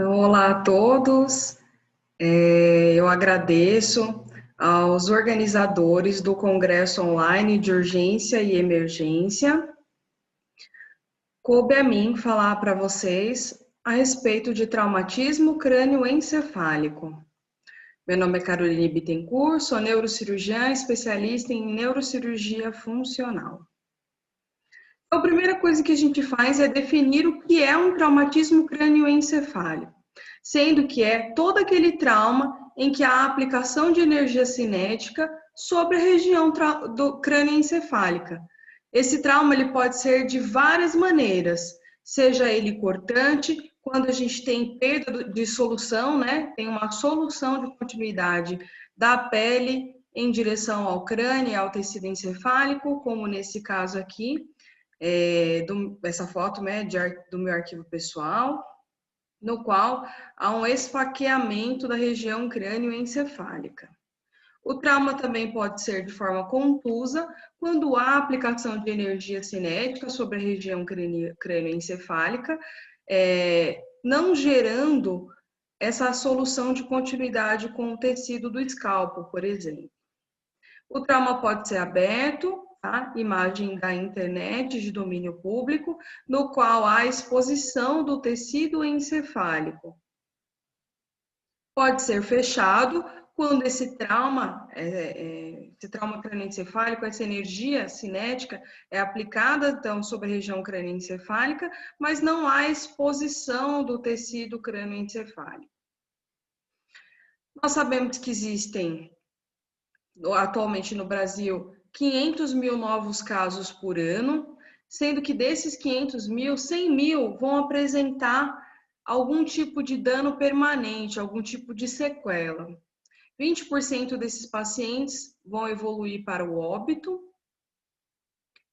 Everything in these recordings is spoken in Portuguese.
Olá a todos. Eu agradeço aos organizadores do Congresso Online de Urgência e Emergência. Coube a mim falar para vocês a respeito de traumatismo crânioencefálico. Meu nome é Caroline Bittencourt, sou neurocirurgiã especialista em neurocirurgia funcional. Então, a primeira coisa que a gente faz é definir o que é um traumatismo crânioencefálico, sendo que é todo aquele trauma em que há aplicação de energia cinética sobre a região do crânioencefálica. Esse trauma ele pode ser de várias maneiras, seja ele cortante, quando a gente tem perda de solução, né? Tem uma solução de continuidade da pele em direção ao crânio e ao tecido encefálico, como nesse caso aqui, essa foto, né, do meu arquivo pessoal, no qual há um esfaqueamento da região crânioencefálica. O trauma também pode ser de forma contusa, quando há aplicação de energia cinética sobre a região crânioencefálica, não gerando essa solução de continuidade com o tecido do escalpo, por exemplo. O trauma pode ser aberto, tá? Imagem da internet de domínio público, no qual há exposição do tecido encefálico. Pode ser fechado, quando esse trauma crânioencefálico, essa energia cinética é aplicada então sobre a região crânioencefálica, mas não há exposição do tecido crânioencefálico. Nós sabemos que existem atualmente no Brasil 500 mil novos casos por ano, sendo que desses 500 mil, 100 mil vão apresentar algum tipo de dano permanente, algum tipo de sequela. 20% desses pacientes vão evoluir para o óbito,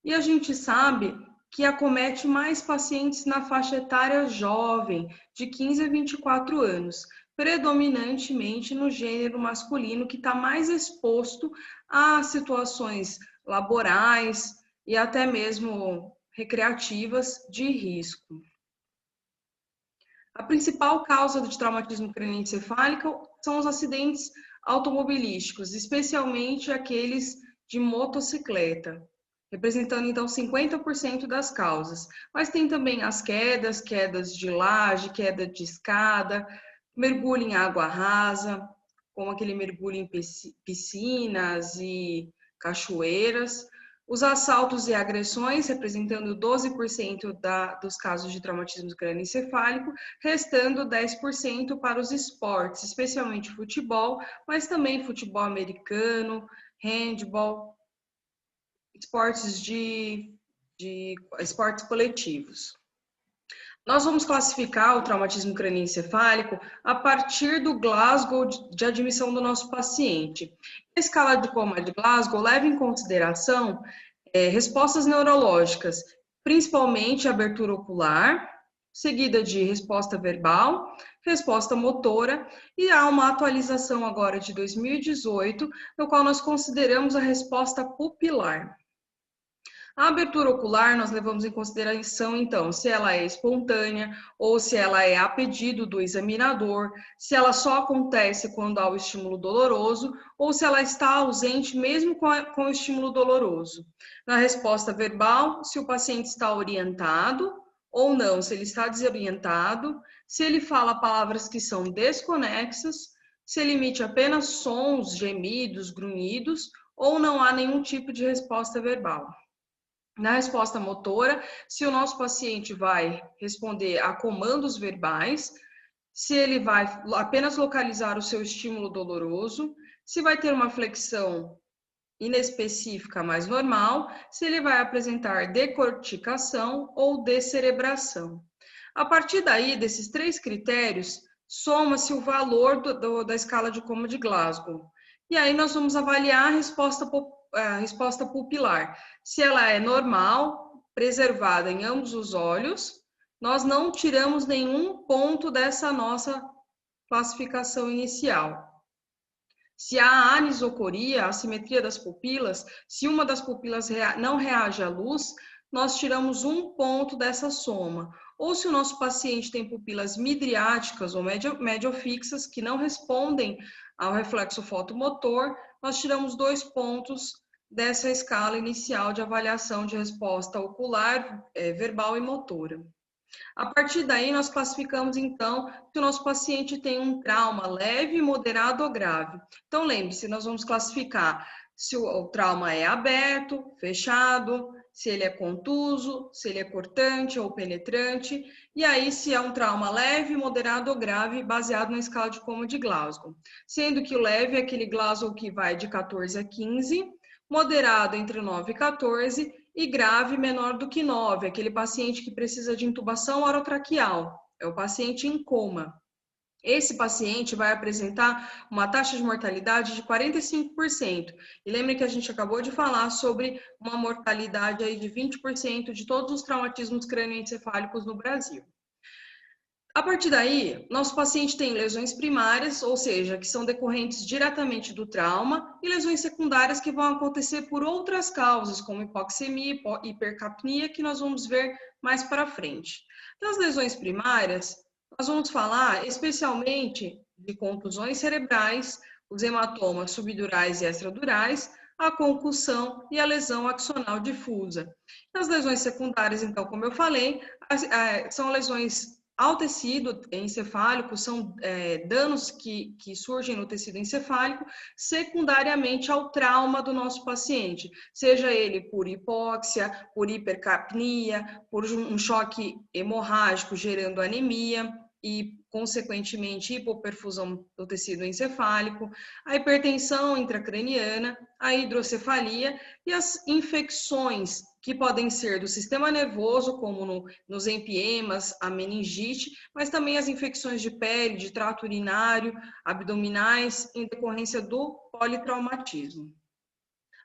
e a gente sabe que acomete mais pacientes na faixa etária jovem, de 15 a 24 anos, predominantemente no gênero masculino, que está mais exposto a situações laborais e até mesmo recreativas de risco. A principal causa de traumatismo crânioencefálico são os acidentes automobilísticos, especialmente aqueles de motocicleta, representando então 50% das causas. Mas tem também as quedas de laje, queda de escada, mergulho em água rasa, como aquele mergulho em piscinas e cachoeiras. Os assaltos e agressões, representando 12% dos casos de traumatismo crânioencefálico, restando 10% para os esportes, especialmente futebol, mas também futebol americano, handball, esportes esportes coletivos. Nós vamos classificar o traumatismo crânioencefálico a partir do Glasgow de admissão do nosso paciente. A escala de coma de Glasgow leva em consideração respostas neurológicas, principalmente abertura ocular, seguida de resposta verbal, resposta motora, e há uma atualização agora de 2018, no qual nós consideramos a resposta pupilar. A abertura ocular nós levamos em consideração, então, se ela é espontânea ou se ela é a pedido do examinador, se ela só acontece quando há o estímulo doloroso ou se ela está ausente mesmo com o estímulo doloroso. Na resposta verbal, se o paciente está orientado ou não, se ele está desorientado, se ele fala palavras que são desconexas, se ele emite apenas sons, gemidos, grunhidos ou não há nenhum tipo de resposta verbal. Na resposta motora, se o nosso paciente vai responder a comandos verbais, se ele vai apenas localizar o seu estímulo doloroso, se vai ter uma flexão inespecífica mais normal, se ele vai apresentar decorticação ou descerebração. A partir daí, desses 3 critérios, soma-se o valor da escala de coma de Glasgow. E aí nós vamos avaliar a resposta pupilar. Se ela é normal, preservada em ambos os olhos, nós não tiramos nenhum ponto dessa nossa classificação inicial. Se há anisocoria, assimetria das pupilas, se uma das pupilas não reage à luz, nós tiramos 1 ponto dessa soma. Ou se o nosso paciente tem pupilas midriáticas ou mediofixas, que não respondem ao reflexo fotomotor, nós tiramos 2 pontos dessa escala inicial de avaliação de resposta ocular, verbal e motora. A partir daí, nós classificamos, então, se o nosso paciente tem um trauma leve, moderado ou grave. Então, lembre-se, nós vamos classificar se o trauma é aberto, fechado, se ele é contuso, se ele é cortante ou penetrante, e aí se é um trauma leve, moderado ou grave, baseado na escala de Coma de Glasgow. Sendo que o leve é aquele Glasgow que vai de 14 a 15, moderado entre 9 e 14, e grave menor do que 9, aquele paciente que precisa de intubação orotraqueal, é o paciente em coma. Esse paciente vai apresentar uma taxa de mortalidade de 45%. E lembre que a gente acabou de falar sobre uma mortalidade aí de 20% de todos os traumatismos crânioencefálicos no Brasil. A partir daí, nosso paciente tem lesões primárias, ou seja, que são decorrentes diretamente do trauma, e lesões secundárias que vão acontecer por outras causas, como hipoxemia, hipercapnia, que nós vamos ver mais para frente. Das lesões primárias, nós vamos falar especialmente de contusões cerebrais, os hematomas subdurais e extradurais, a concussão e a lesão axonal difusa. As lesões secundárias, então, como eu falei, são lesões ao tecido encefálico, são danos que surgem no tecido encefálico secundariamente ao trauma do nosso paciente, seja ele por hipóxia, por hipercapnia, por um choque hemorrágico gerando anemia e, consequentemente, hipoperfusão do tecido encefálico, a hipertensão intracraniana, a hidrocefalia e as infecções que podem ser do sistema nervoso, como nos empiemas, a meningite, mas também as infecções de pele, de trato urinário, abdominais, em decorrência do politraumatismo.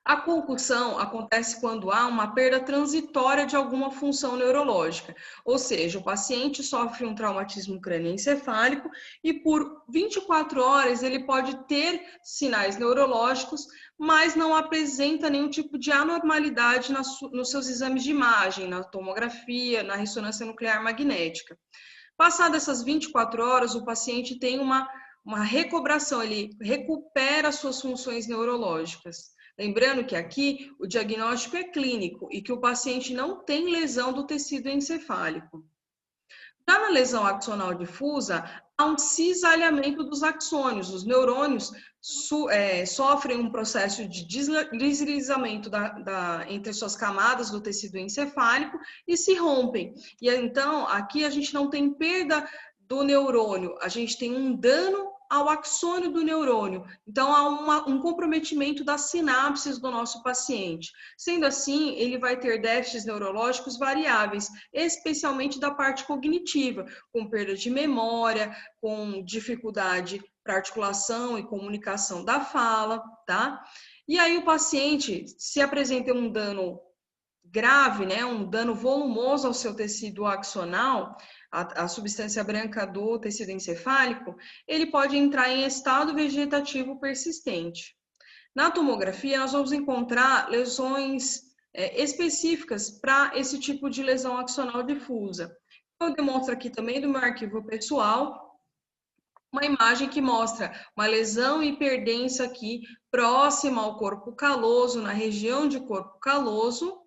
A concussão acontece quando há uma perda transitória de alguma função neurológica, ou seja, o paciente sofre um traumatismo crânioencefálico e por 24 horas ele pode ter sinais neurológicos, mas não apresenta nenhum tipo de anormalidade nos seus exames de imagem, na tomografia, na ressonância nuclear magnética. Passadas essas 24 horas, o paciente tem uma recobração, ele recupera suas funções neurológicas. Lembrando que aqui o diagnóstico é clínico e que o paciente não tem lesão do tecido encefálico. Já na lesão axonal difusa, há um cisalhamento dos axônios. Os neurônios sofrem um processo de deslizamento entre suas camadas do tecido encefálico e se rompem. E então, aqui a gente não tem perda do neurônio, a gente tem um dano ao axônio do neurônio. Então, há um comprometimento das sinapses do nosso paciente. Sendo assim, ele vai ter déficits neurológicos variáveis, especialmente da parte cognitiva, com perda de memória, com dificuldade para articulação e comunicação da fala, tá? E aí o paciente, se apresenta um dano grave, né, um dano volumoso ao seu tecido axonal, a substância branca do tecido encefálico, ele pode entrar em estado vegetativo persistente. Na tomografia, nós vamos encontrar lesões específicas para esse tipo de lesão axonal difusa. Eu demonstro aqui também do meu arquivo pessoal uma imagem que mostra uma lesão hiperdensa aqui próxima ao corpo caloso, na região de corpo caloso,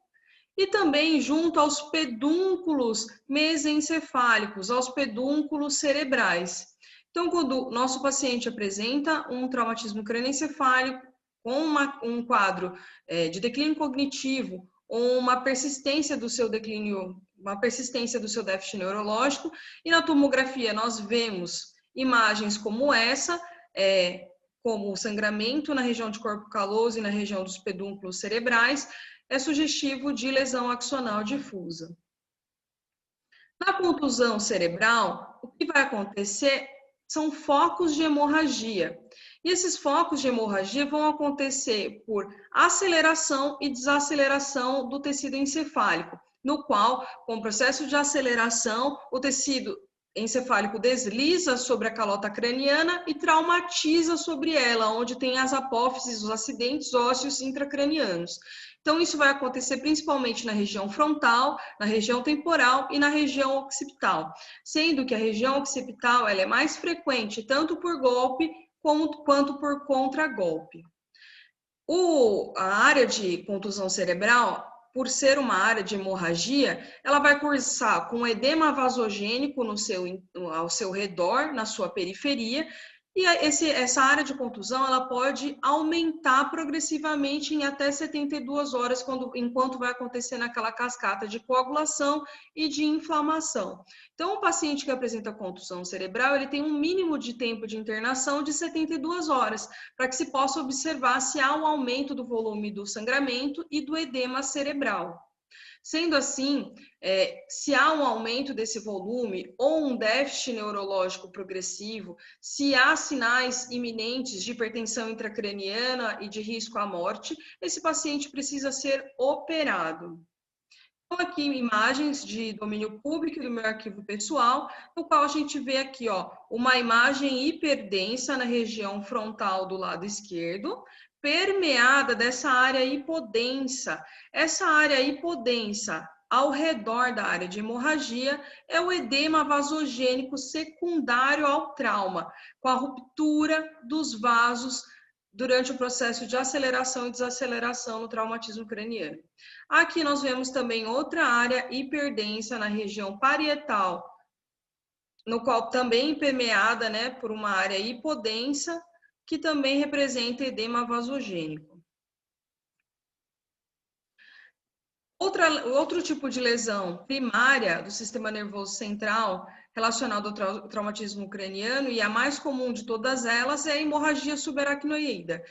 e também junto aos pedúnculos mesencefálicos, aos pedúnculos cerebrais. Então, quando o nosso paciente apresenta um traumatismo crânioencefálico com um quadro de declínio cognitivo ou uma persistência do seu declínio, uma persistência do seu déficit neurológico, e na tomografia nós vemos imagens como essa, como o sangramento na região de corpo caloso e na região dos pedúnculos cerebrais, é sugestivo de lesão axonal difusa. Na contusão cerebral, o que vai acontecer são focos de hemorragia. E esses focos de hemorragia vão acontecer por aceleração e desaceleração do tecido encefálico, no qual, com o processo de aceleração, o tecido encefálico desliza sobre a calota craniana e traumatiza sobre ela, onde tem as apófises, os acidentes ósseos intracranianos. Então, isso vai acontecer principalmente na região frontal, na região temporal e na região occipital, sendo que a região occipital ela é mais frequente tanto por golpe quanto por contragolpe. A área de contusão cerebral, por ser uma área de hemorragia, ela vai cursar com edema vasogênico ao seu redor, na sua periferia, e essa área de contusão ela pode aumentar progressivamente em até 72 horas, enquanto vai acontecer naquela cascata de coagulação e de inflamação. Então, o paciente que apresenta contusão cerebral, ele tem um mínimo de tempo de internação de 72 horas, para que se possa observar se há um aumento do volume do sangramento e do edema cerebral. Sendo assim, se há um aumento desse volume ou um déficit neurológico progressivo, se há sinais iminentes de hipertensão intracraniana e de risco à morte, esse paciente precisa ser operado. Então, aqui imagens de domínio público do meu arquivo pessoal, no qual a gente vê aqui, ó, uma imagem hiperdensa na região frontal do lado esquerdo, permeada dessa área hipodensa. Essa área hipodensa ao redor da área de hemorragia é o edema vasogênico secundário ao trauma, com a ruptura dos vasos durante o processo de aceleração e desaceleração no traumatismo craniano. Aqui nós vemos também outra área hiperdensa na região parietal, no qual também permeada, né, por uma área hipodensa, que também representa edema vasogênico. Outro tipo de lesão primária do sistema nervoso central relacionado ao traumatismo craniano, e a mais comum de todas elas, é a hemorragia subaracnoídea.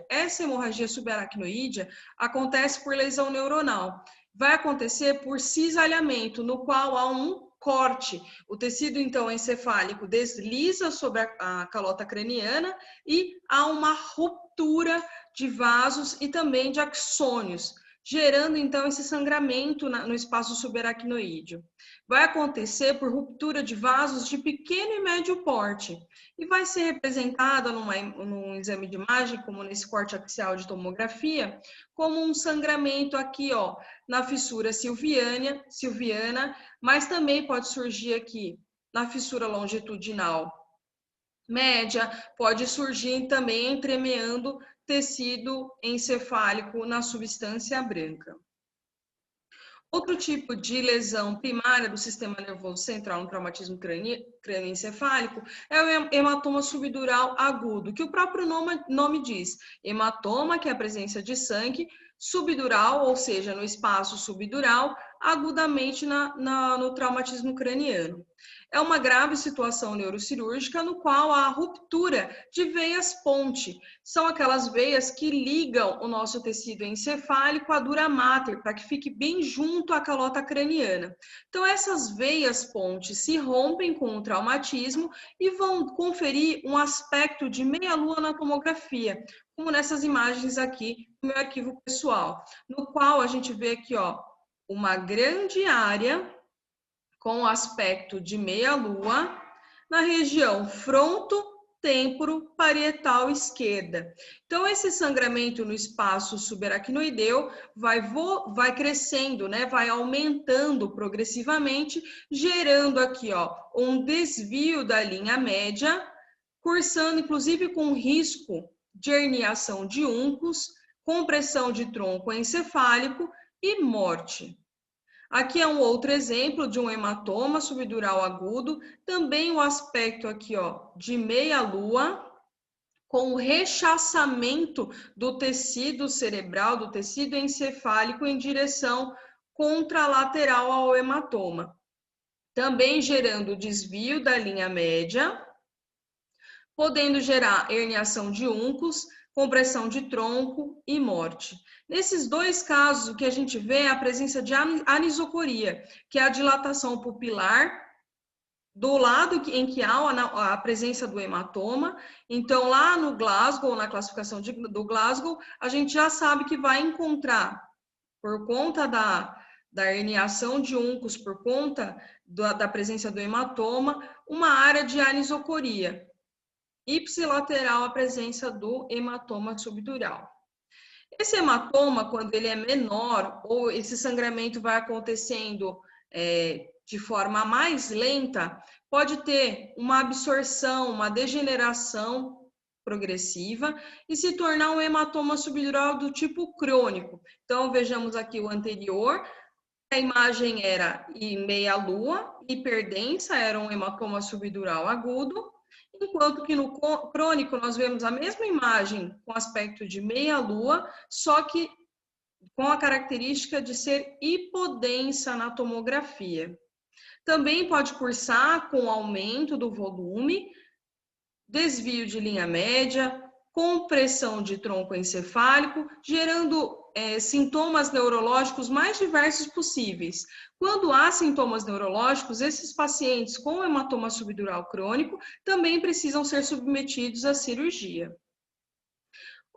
Essa hemorragia subaracnoídea acontece por lesão neuronal. Vai acontecer por cisalhamento, no qual há um corte. O tecido, então, encefálico desliza sobre a calota craniana e há uma ruptura de vasos e também de axônios, gerando, então, esse sangramento no espaço subaracnoídeo. Vai acontecer por ruptura de vasos de pequeno e médio porte e vai ser representada num exame de imagem, como nesse corte axial de tomografia, como um sangramento aqui, ó, na fissura silviana, mas também pode surgir aqui na fissura longitudinal média, pode surgir também entremeando tecido encefálico na substância branca. Outro tipo de lesão primária do sistema nervoso central no traumatismo crânioencefálico é o hematoma subdural agudo, que o próprio nome diz. Hematoma, que é a presença de sangue, subdural, ou seja, no espaço subdural, agudamente no traumatismo craniano. É uma grave situação neurocirúrgica no qual há ruptura de veias ponte. São aquelas veias que ligam o nosso tecido encefálico à dura mater, para que fique bem junto à calota craniana. Então, essas veias ponte se rompem com o traumatismo e vão conferir um aspecto de meia-lua na tomografia, como nessas imagens aqui no meu arquivo pessoal, no qual a gente vê aqui, ó, uma grande área com aspecto de meia-lua na região fronto-temporo-parietal esquerda. Então, esse sangramento no espaço subaracnoideu vai crescendo, né? Vai aumentando progressivamente, gerando aqui, ó, um desvio da linha média, cursando inclusive com risco de herniação de úncus, compressão de tronco encefálico e morte. Aqui é um outro exemplo de um hematoma subdural agudo, também o aspecto aqui, ó, de meia-lua, com o rechaçamento do tecido cerebral, do tecido encefálico em direção contralateral ao hematoma. Também gerando desvio da linha média, podendo gerar herniação de úncus, compressão de tronco e morte. Nesses dois casos, o que a gente vê é a presença de anisocoria, que é a dilatação pupilar do lado em que há a presença do hematoma. Então, lá no Glasgow, na classificação do Glasgow, a gente já sabe que vai encontrar, por conta da herniação de úncus, por conta da presença do hematoma, uma área de anisocoria. Ipsilateral a presença do hematoma subdural. Esse hematoma, quando ele é menor, ou esse sangramento vai acontecendo de forma mais lenta, pode ter uma absorção, uma degeneração progressiva e se tornar um hematoma subdural do tipo crônico. Então, vejamos aqui o anterior. A imagem era em meia-lua, hiperdensa, era um hematoma subdural agudo, enquanto que no crônico nós vemos a mesma imagem com aspecto de meia-lua, só que com a característica de ser hipodensa na tomografia. Também pode cursar com aumento do volume, desvio de linha média, compressão de tronco encefálico, gerando sintomas neurológicos mais diversos possíveis. Quando há sintomas neurológicos, esses pacientes com hematoma subdural crônico também precisam ser submetidos à cirurgia.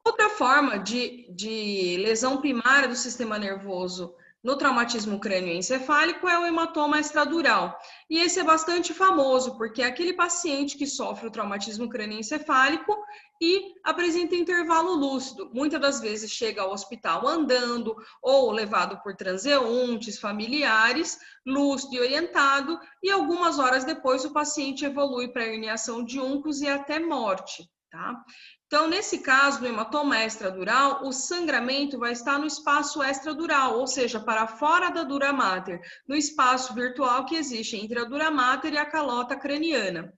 Outra forma de lesão primária do sistema nervoso no traumatismo crânioencefálico é o hematoma extradural. E esse é bastante famoso, porque é aquele paciente que sofre o traumatismo crânioencefálico e apresenta intervalo lúcido. Muitas das vezes chega ao hospital andando ou levado por transeuntes, familiares, lúcido e orientado, e algumas horas depois o paciente evolui para herniação de únculos e até morte, tá? Então, nesse caso do hematoma extradural, o sangramento vai estar no espaço extradural, ou seja, para fora da dura mater, no espaço virtual que existe entre a dura mater e a calota craniana.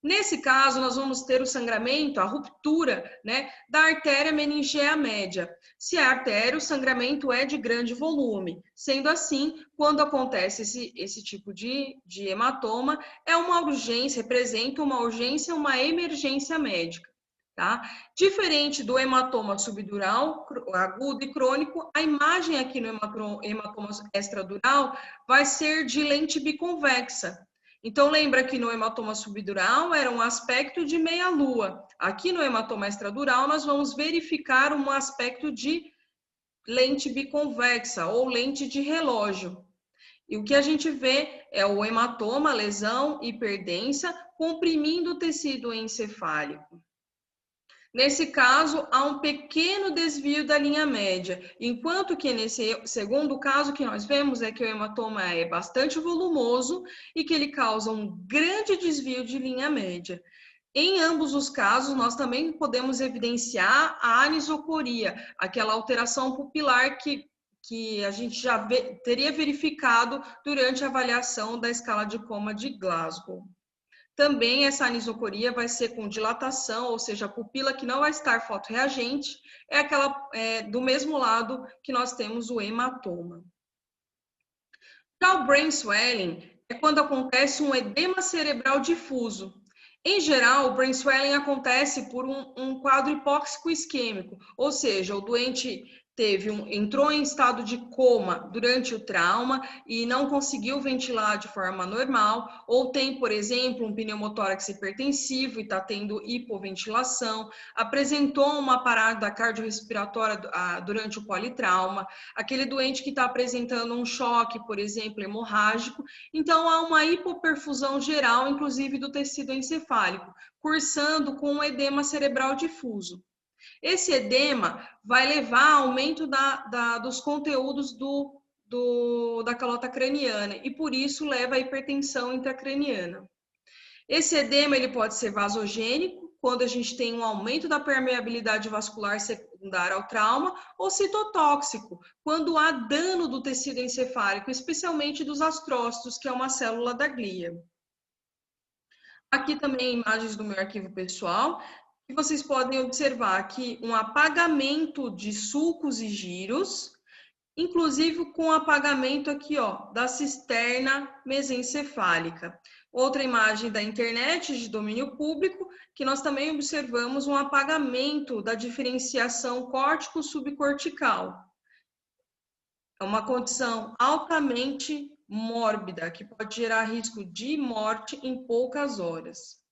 Nesse caso, nós vamos ter o sangramento, a ruptura, né, da artéria meningea média. Se é artéria, o sangramento é de grande volume. Sendo assim, quando acontece esse tipo de hematoma, é uma urgência, representa uma urgência, uma emergência médica. Tá? Diferente do hematoma subdural, agudo e crônico, a imagem aqui no hematoma extradural vai ser de lente biconvexa. Então, lembra que no hematoma subdural era um aspecto de meia-lua. Aqui no hematoma extradural, nós vamos verificar um aspecto de lente biconvexa ou lente de relógio. E o que a gente vê é o hematoma, lesão hiperdensa, comprimindo o tecido encefálico. Nesse caso, há um pequeno desvio da linha média, enquanto que nesse segundo caso que nós vemos é que o hematoma é bastante volumoso e que ele causa um grande desvio de linha média. Em ambos os casos, nós também podemos evidenciar a anisocoria, aquela alteração pupilar que a gente já teria verificado durante a avaliação da escala de coma de Glasgow. Também essa anisocoria vai ser com dilatação, ou seja, a pupila que não vai estar fotorreagente, é aquela do mesmo lado que nós temos o hematoma. Já o brain swelling é quando acontece um edema cerebral difuso. Em geral, o brain swelling acontece por um quadro hipóxico isquêmico, ou seja, o doente entrou em estado de coma durante o trauma e não conseguiu ventilar de forma normal, ou tem, por exemplo, um pneumotórax hipertensivo e está tendo hipoventilação, apresentou uma parada cardiorrespiratória durante o politrauma, aquele doente que está apresentando um choque, por exemplo, hemorrágico, então há uma hipoperfusão geral, inclusive do tecido encefálico, cursando com um edema cerebral difuso. Esse edema vai levar a aumento dos conteúdos da calota craniana e, por isso, leva à hipertensão intracraniana. Esse edema ele pode ser vasogênico, quando a gente tem um aumento da permeabilidade vascular secundária ao trauma, ou citotóxico, quando há dano do tecido encefálico, especialmente dos astrócitos, que é uma célula da glia. Aqui também imagens do meu arquivo pessoal. E vocês podem observar aqui um apagamento de sulcos e giros, inclusive com apagamento aqui, ó, da cisterna mesencefálica. Outra imagem da internet de domínio público, que nós também observamos um apagamento da diferenciação córtico-subcortical. É uma condição altamente mórbida, que pode gerar risco de morte em poucas horas.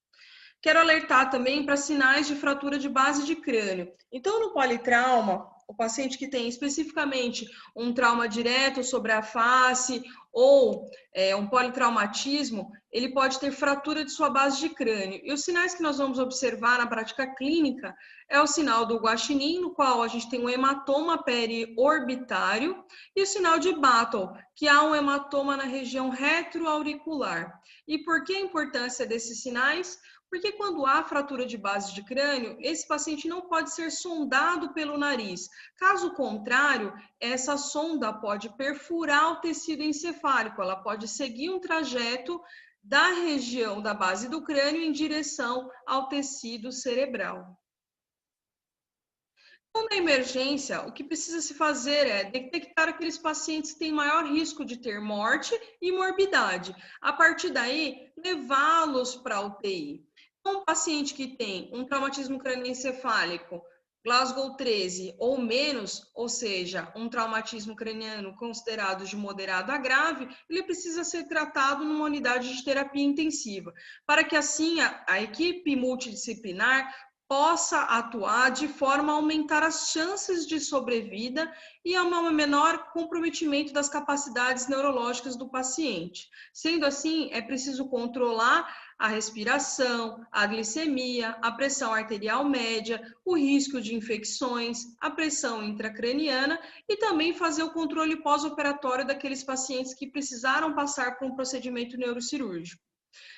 Quero alertar também para sinais de fratura de base de crânio. Então, no politrauma, o paciente que tem especificamente um trauma direto sobre a face ou um politraumatismo, ele pode ter fratura de sua base de crânio. E os sinais que nós vamos observar na prática clínica é o sinal do guaxinim, no qual a gente tem um hematoma periorbitário, e o sinal de Battle, que há um hematoma na região retroauricular. E por que a importância desses sinais? Porque quando há fratura de base de crânio, esse paciente não pode ser sondado pelo nariz. Caso contrário, essa sonda pode perfurar o tecido encefálico, ela pode seguir um trajeto da região da base do crânio em direção ao tecido cerebral. Então, na emergência, o que precisa se fazer é detectar aqueles pacientes que têm maior risco de ter morte e morbidade. A partir daí, levá-los para a UTI. Um paciente que tem um traumatismo crânioencefálico, Glasgow 13 ou menos, ou seja, um traumatismo craniano considerado de moderado a grave, ele precisa ser tratado numa unidade de terapia intensiva, para que assim a equipe multidisciplinar possa atuar de forma a aumentar as chances de sobrevida e a um menor comprometimento das capacidades neurológicas do paciente. Sendo assim, é preciso controlar a respiração, a glicemia, a pressão arterial média, o risco de infecções, a pressão intracraniana e também fazer o controle pós-operatório daqueles pacientes que precisaram passar por um procedimento neurocirúrgico.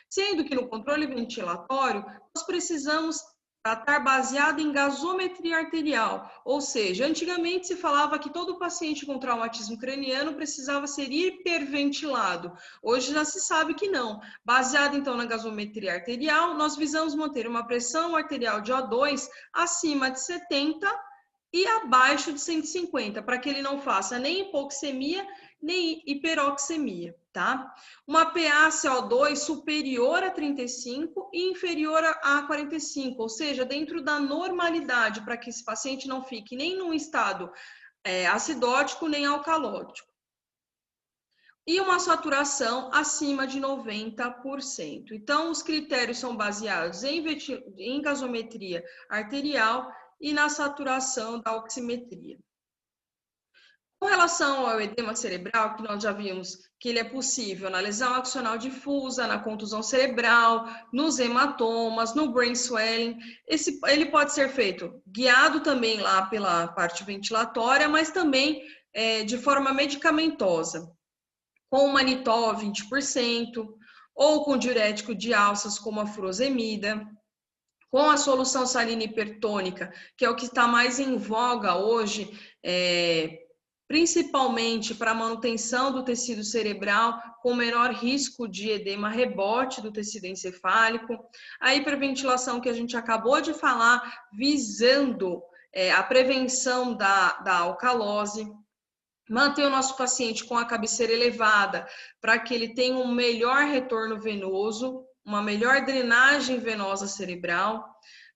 Sendo que no controle ventilatório, nós precisamos tratar baseado em gasometria arterial, ou seja, antigamente se falava que todo paciente com traumatismo craniano precisava ser hiperventilado. Hoje já se sabe que não. Baseado então na gasometria arterial, nós visamos manter uma pressão arterial de O2 acima de 70 e abaixo de 150, para que ele não faça nem hipoxemia, nem hiperoxemia, tá? Uma PaCO2 superior a 35 e inferior a 45, ou seja, dentro da normalidade, para que esse paciente não fique nem num estado acidótico, nem alcalótico. E uma saturação acima de 90%. Então, os critérios são baseados em gasometria arterial e na saturação da oximetria. Com relação ao edema cerebral, que nós já vimos que ele é possível na lesão axonal difusa, na contusão cerebral, nos hematomas, no brain swelling, ele pode ser feito guiado também lá pela parte ventilatória, mas também de forma medicamentosa, com manitol 20%, ou com diurético de alças como a furosemida, com a solução salina hipertônica, que é o que está mais em voga hoje, principalmente para a manutenção do tecido cerebral com menor risco de edema rebote do tecido encefálico. A hiperventilação que a gente acabou de falar, visando a prevenção da alcalose. Manter o nosso paciente com a cabeceira elevada para que ele tenha um melhor retorno venoso, uma melhor drenagem venosa cerebral.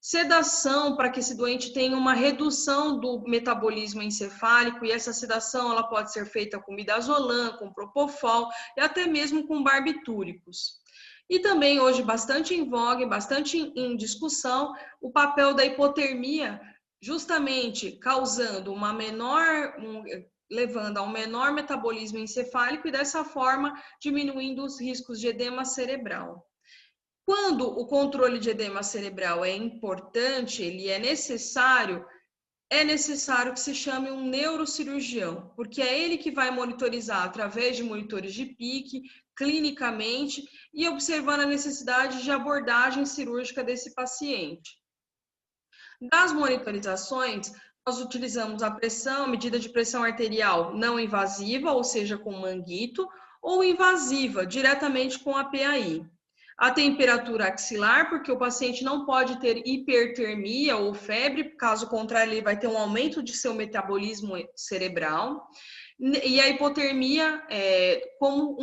Sedação para que esse doente tenha uma redução do metabolismo encefálico, e essa sedação ela pode ser feita com midazolam, com propofol e até mesmo com barbitúricos. E também hoje bastante em voga, bastante em discussão, o papel da hipotermia, justamente causando levando a um menor metabolismo encefálico e dessa forma diminuindo os riscos de edema cerebral. Quando o controle de edema cerebral é importante, ele é necessário que se chame um neurocirurgião, porque é ele que vai monitorizar através de monitores de pique, clinicamente, e observando a necessidade de abordagem cirúrgica desse paciente. Das monitorizações, nós utilizamos a medida de pressão arterial não invasiva, ou seja, com manguito, ou invasiva, diretamente com a PAI. A temperatura axilar, porque o paciente não pode ter hipertermia ou febre, caso contrário, ele vai ter um aumento de seu metabolismo cerebral. E a hipotermia como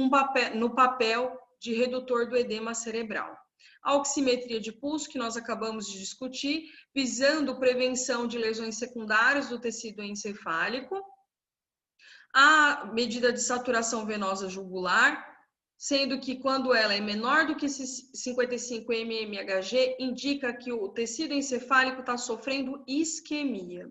no papel de redutor do edema cerebral. A oximetria de pulso, que nós acabamos de discutir, visando prevenção de lesões secundárias do tecido encefálico. A medida de saturação venosa jugular, sendo que quando ela é menor do que 55 mmHg, indica que o tecido encefálico está sofrendo isquemia.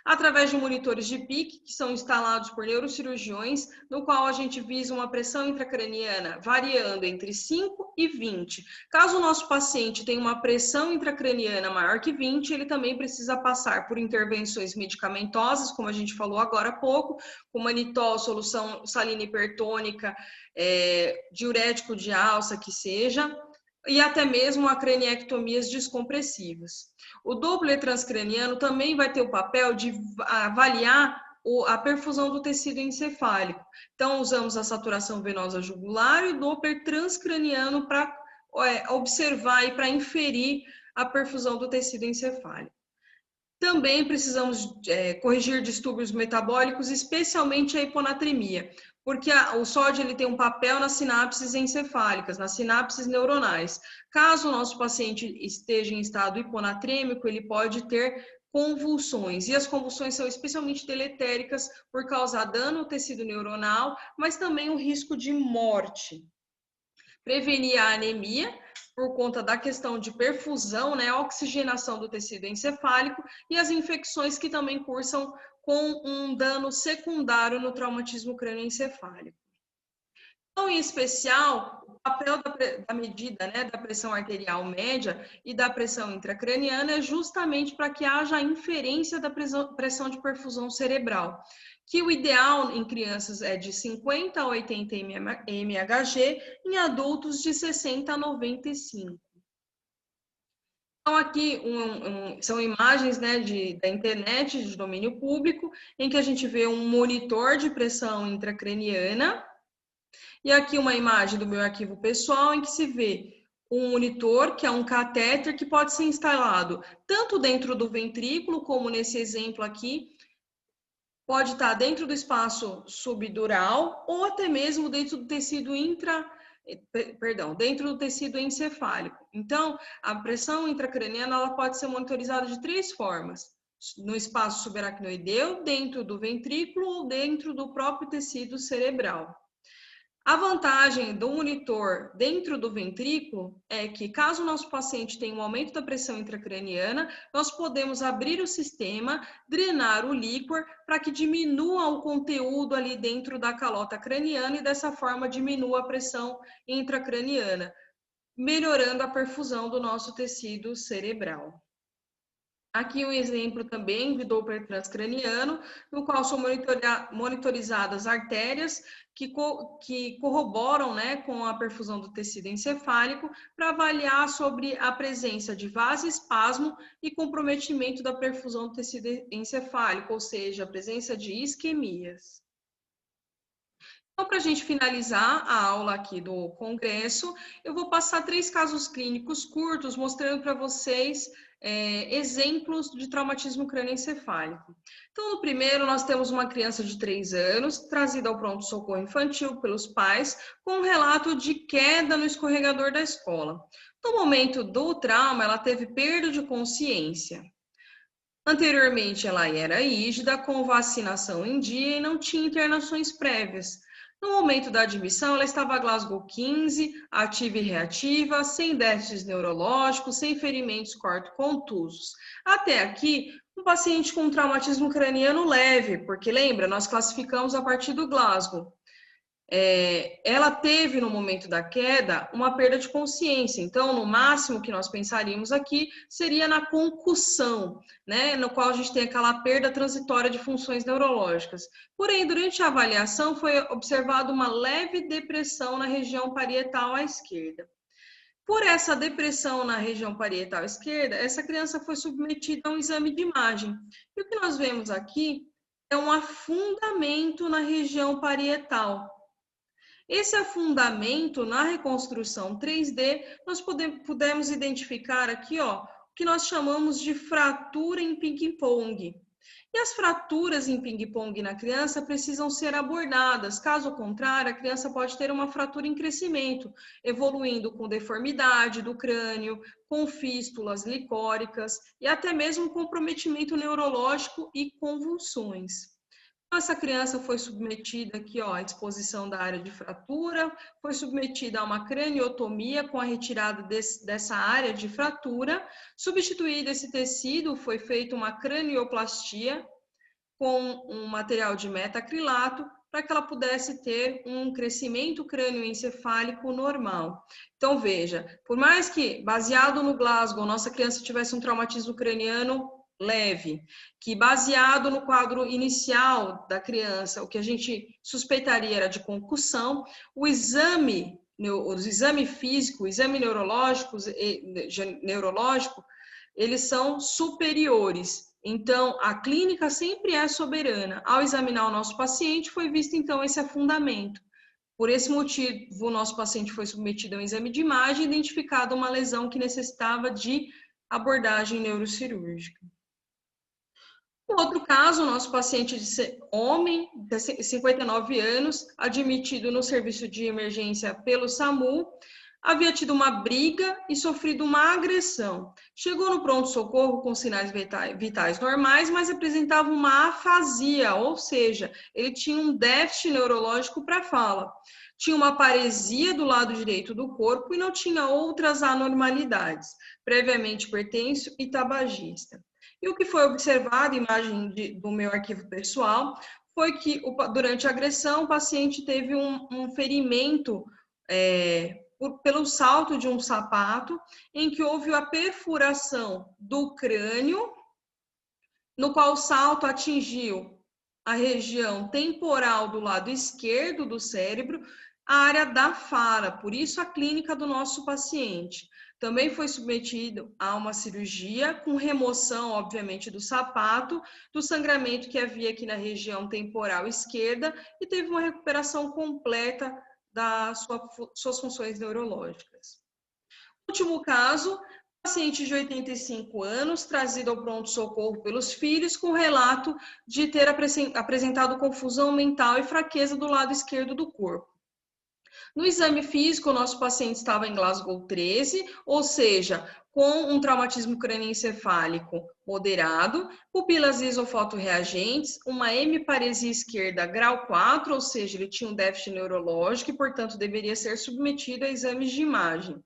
através de monitores de PIC, que são instalados por neurocirurgiões, no qual a gente visa uma pressão intracraniana variando entre 5 e 20. Caso o nosso paciente tenha uma pressão intracraniana maior que 20, ele também precisa passar por intervenções medicamentosas, como a gente falou agora há pouco, com manitol, solução salina hipertônica, diurético de alça, que seja, e até mesmo a craniectomias descompressivas. O Doppler transcraniano também vai ter o papel de avaliar a perfusão do tecido encefálico. Então, usamos a saturação venosa jugular e o Doppler transcraniano para observar e para inferir a perfusão do tecido encefálico. Também precisamos corrigir distúrbios metabólicos, especialmente a hiponatremia, porque o sódio ele tem um papel nas sinapses encefálicas, nas sinapses neuronais. Caso o nosso paciente esteja em estado hiponatrêmico, ele pode ter convulsões, e as convulsões são especialmente deletéricas por causar dano ao tecido neuronal, mas também o risco de morte. Prevenir a anemia, por conta da questão de perfusão, né, oxigenação do tecido encefálico e as infecções que também cursam com um dano secundário no traumatismo crânioencefálico. Então, em especial, o papel da medida, né, da pressão arterial média e da pressão intracraniana é justamente para que haja a inferência da pressão de perfusão cerebral, que o ideal em crianças é de 50 a 80 mHg, em adultos de 60 a 95. Então, aqui são imagens, né, da internet, de domínio público, em que a gente vê um monitor de pressão intracraniana, e aqui uma imagem do meu arquivo pessoal, em que se vê um monitor, que é um catéter, que pode ser instalado tanto dentro do ventrículo, como nesse exemplo aqui, pode estar dentro do espaço subdural ou até mesmo dentro do tecido dentro do tecido encefálico. Então, a pressão intracraniana ela pode ser monitorizada de 3 formas: no espaço subaracnoideu, dentro do ventrículo ou dentro do próprio tecido cerebral. A vantagem do monitor dentro do ventrículo é que, caso o nosso paciente tenha um aumento da pressão intracraniana, nós podemos abrir o sistema, drenar o líquor para que diminua o conteúdo ali dentro da calota craniana e dessa forma diminua a pressão intracraniana, melhorando a perfusão do nosso tecido cerebral. Aqui um exemplo também de Doppler transcraniano, no qual são monitorizadas artérias que corroboram, né, com a perfusão do tecido encefálico para avaliar sobre a presença de vasoespasmo e comprometimento da perfusão do tecido encefálico, ou seja, a presença de isquemias. Então, para a gente finalizar a aula aqui do congresso, eu vou passar 3 casos clínicos curtos, mostrando para vocês exemplos de traumatismo crânioencefálico. Então, no primeiro, nós temos uma criança de 3 anos, trazida ao pronto-socorro infantil pelos pais, com um relato de queda no escorregador da escola. No momento do trauma, ela teve perda de consciência. Anteriormente, ela era rígida, com vacinação em dia e não tinha internações prévias. No momento da admissão, ela estava a Glasgow 15, ativa e reativa, sem déficits neurológicos, sem ferimentos corto-contusos. Até aqui, um paciente com traumatismo craniano leve, porque lembra, nós classificamos a partir do Glasgow. Ela teve, no momento da queda, uma perda de consciência. Então, no máximo que nós pensaríamos aqui seria na concussão, né, no qual a gente tem aquela perda transitória de funções neurológicas. Porém, durante a avaliação, foi observada uma leve depressão na região parietal à esquerda. Por essa depressão na região parietal esquerda, essa criança foi submetida a um exame de imagem. E o que nós vemos aqui é um afundamento na região parietal. Esse afundamento na reconstrução 3D, nós pudemos identificar aqui, ó, o que nós chamamos de fratura em ping-pong. E as fraturas em ping-pong na criança precisam ser abordadas, caso contrário, a criança pode ter uma fratura em crescimento, evoluindo com deformidade do crânio, com fístulas licóricas e até mesmo comprometimento neurológico e convulsões. Essa criança foi submetida aqui, ó, à exposição da área de fratura, foi submetida a uma craniotomia com a retirada dessa área de fratura, substituído esse tecido, foi feita uma cranioplastia, com um material de metacrilato para que ela pudesse ter um crescimento crânioencefálico normal. Então, veja, por mais que, baseado no Glasgow, nossa criança tivesse um traumatismo craniano leve, que baseado no quadro inicial da criança, o que a gente suspeitaria era de concussão, o exame físico, o exame neurológico, eles são superiores. Então, a clínica sempre é soberana. Ao examinar o nosso paciente, foi visto, então, esse afundamento. Por esse motivo, o nosso paciente foi submetido a um exame de imagem e identificado uma lesão que necessitava de abordagem neurocirúrgica. No outro caso, o nosso paciente homem, de 59 anos, admitido no serviço de emergência pelo SAMU, havia tido uma briga e sofrido uma agressão. Chegou no pronto-socorro com sinais vitais normais, mas apresentava uma afasia, ou seja, ele tinha um déficit neurológico para fala. Tinha uma paresia do lado direito do corpo e não tinha outras anormalidades, previamente hipertenso e tabagista. E o que foi observado, imagem do meu arquivo pessoal, foi que durante a agressão o paciente teve um ferimento pelo salto de um sapato, em que houve a perfuração do crânio, no qual o salto atingiu a região temporal do lado esquerdo do cérebro, a área da fala, por isso a clínica do nosso paciente. Também foi submetido a uma cirurgia com remoção, obviamente, do sapato, do sangramento que havia aqui na região temporal esquerda e teve uma recuperação completa das suas funções neurológicas. Último caso, paciente de 85 anos, trazido ao pronto-socorro pelos filhos, com relato de ter apresentado confusão mental e fraqueza do lado esquerdo do corpo. No exame físico, o nosso paciente estava em Glasgow 13, ou seja, com um traumatismo crânioencefálico moderado, pupilas isofotorreagentes, uma hemiparesia esquerda grau 4, ou seja, ele tinha um déficit neurológico e, portanto, deveria ser submetido a exames de imagem.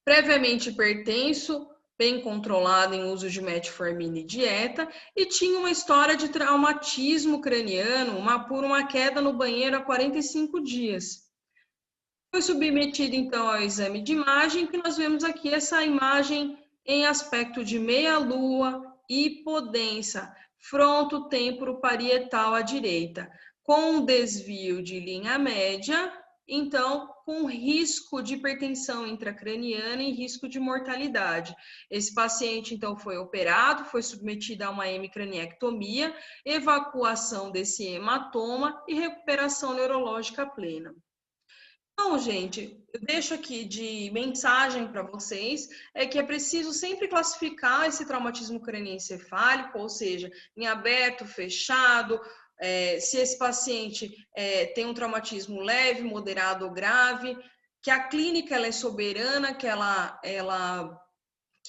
Previamente hipertenso, bem controlado em uso de metformina e dieta, e tinha uma história de traumatismo craniano por uma queda no banheiro há 45 dias. Foi submetido, então, ao exame de imagem, que nós vemos aqui essa imagem em aspecto de meia-lua, hipodensa, fronto-temporo-parietal à direita, com um desvio de linha média, então, com risco de hipertensão intracraniana e risco de mortalidade. Esse paciente, então, foi operado, foi submetido a uma hemicraniectomia, evacuação desse hematoma e recuperação neurológica plena. Então, gente, eu deixo aqui de mensagem para vocês, que é preciso sempre classificar esse traumatismo crânioencefálico, ou seja, em aberto, fechado, se esse paciente tem um traumatismo leve, moderado ou grave, que a clínica ela é soberana, que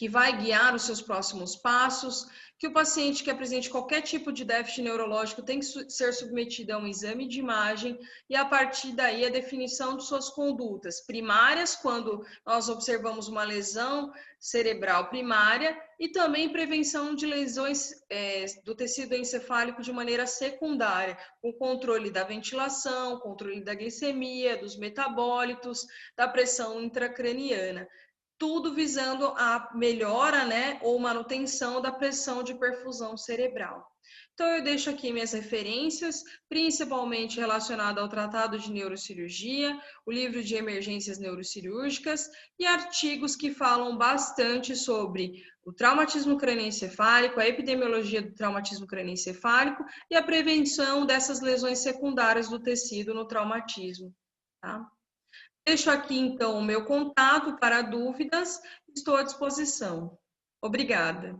vai guiar os seus próximos passos, que o paciente que apresente qualquer tipo de déficit neurológico tem que ser submetido a um exame de imagem e, a partir daí, a definição de suas condutas primárias, quando nós observamos uma lesão cerebral primária, e também prevenção de lesões do tecido encefálico de maneira secundária, com controle da ventilação, controle da glicemia, dos metabólitos, da pressão intracraniana. Tudo visando a melhora, ou manutenção da pressão de perfusão cerebral. Então, eu deixo aqui minhas referências, principalmente relacionado ao Tratado de Neurocirurgia, o livro de emergências neurocirúrgicas e artigos que falam bastante sobre o traumatismo crânioencefálico, a epidemiologia do traumatismo crânioencefálico e a prevenção dessas lesões secundárias do tecido no traumatismo, tá? Deixo aqui, então, o meu contato para dúvidas. Estou à disposição. Obrigada.